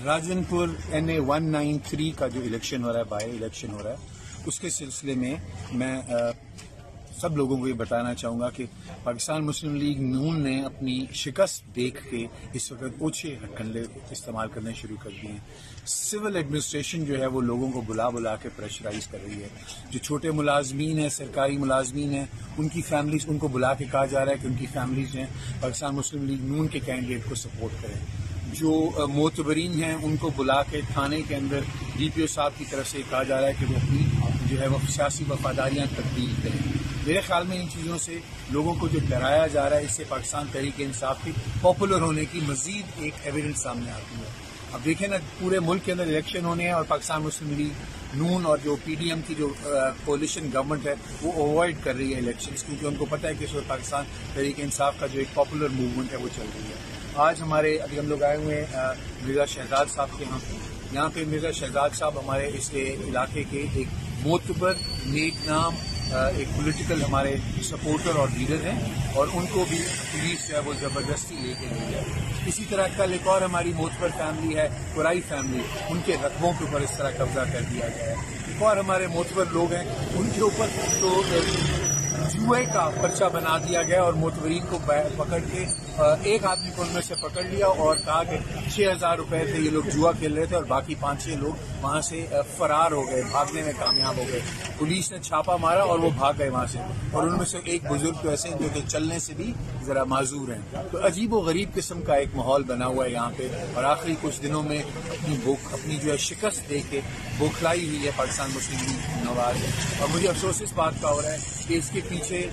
Rajanpur NA 193 کا جو election ہو رہا ہے، بائی الیکشن ہو رہا ہے، اس کے سلسلے میں میں سب لوگوں کو یہ بتانا چاہوں گا کہ پاکستان مسلم لیگ نون نے اپنی شکست دیکھ کے اس وقت اوچھے کنڈے استعمال کرنے شروع کر دیے ہیں۔ سول ایڈمنسٹریشن جو ہے وہ لوگوں کو بلا کے پریشرائز کر رہی ہے۔ جو چھوٹے ملازمین ہیں، سرکاری ملازمین ہیں، ان کی فیملیز، ان کو بلا کے کہا جا رہا ہے کہ ان کی فیملیز ہیں پاکستان مسلم لیگ نون کے کینڈیڈیٹ کو سپورٹ کریں۔ جو معتبرین ہیں ان کو بلا کے تھانے کے اندر DPO صاحب کی طرف سے کہا جا رہا ہے کہ وہ اپنی جو ہے وہ سیاسی وفاداریاں تبدیل کریں۔ میرے خیال میں ان چیزوں سے لوگوں کو جو ڈرایا جا رہا ہے، اس سے پاکستان تحریک انصاف کی پاپولر ہونے کی مزید ایک ایویڈنس سامنے آتی ہے۔ اب دیکھیں نا، پورے ملک کے اندر الیکشن ہونے ہیں اور پاکستان مسلم لیگ نون اور جو PDM کی جو کولیشن گورنمنٹ ہے وہ اوائڈ کر رہی ہے الیکشنز، کیونکہ ان کو پتہ ہے کہ اس وقت پاکستان تحریک انصاف کا جو ایک پاپولر موومنٹ ہے وہ چل رہی ہے۔ آج ابھی ہم لوگ آئے ہوئے ہیں مرزا شہزاد صاحب کے یہاں پہ مرزا شہزاد صاحب ہمارے اس علاقے کے ایک معتبر نیک نام ایک پولیٹیکل ہمارے سپورٹر اور لیڈر ہیں، اور ان کو بھی پولیس جو ہے وہ زبردستی لے کے گئی ہے۔ اسی طرح کل ایک اور ہماری معتبر فیملی ہے قرائی فیملی، ان کے رقبوں کے اوپر اس طرح قبضہ کر دیا گیا ہے۔ ایک اور ہمارے معتبر لوگ ہیں، ان کے اوپر تو جوئے کا پرچہ بنا دیا گیا اور معتبرین کو پکڑ کے ایک آدمی کو ان میں سے پکڑ لیا اور کہا کہ 6,000 روپے تھے، یہ لوگ جوا کھیل رہے تھے، اور باقی 5-6 لوگ وہاں سے فرار ہو گئے، بھاگنے میں کامیاب ہو گئے۔ پولیس نے چھاپا مارا اور وہ بھاگ گئے وہاں سے، اور ان میں سے ایک بزرگ تو ایسے ہیں جو کہ چلنے سے بھی ذرا معذور ہیں۔ تو عجیب و غریب قسم کا ایک ماحول بنا ہوا ہے یہاں پہ، اور آخری کچھ دنوں میں اپنی جو ہے شکست دے کے بوکھلائی ہوئی ہے پاکستان مسلم لیگ نواز۔ اور مجھے افسوس اس بات کا ہو رہا ہے کہ اس کے پیچھے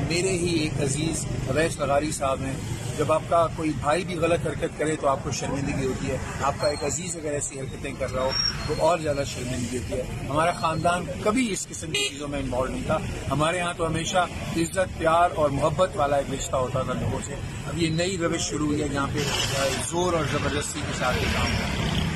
میرے ہی ایک عزیز اویس لغاری صاحب ہیں۔ جب آپ کا کوئی بھائی بھی غلط حرکت کرے تو آپ کو شرمندگی ہوتی ہے، آپ کا ایک عزیز اگر ایسی حرکتیں کر رہا ہو تو اور زیادہ شرمندگی ہوتی ہے۔ ہمارا خاندان کبھی اس قسم کی چیزوں میں انوالو نہیں تھا، ہمارے ہاں تو ہمیشہ عزت، پیار اور محبت والا ایک رشتہ ہوتا تھا لوگوں سے۔ اب یہ نئی روش شروع ہوئی ہے جہاں پہ زور اور زبردستی کے ساتھ یہ کام ہے۔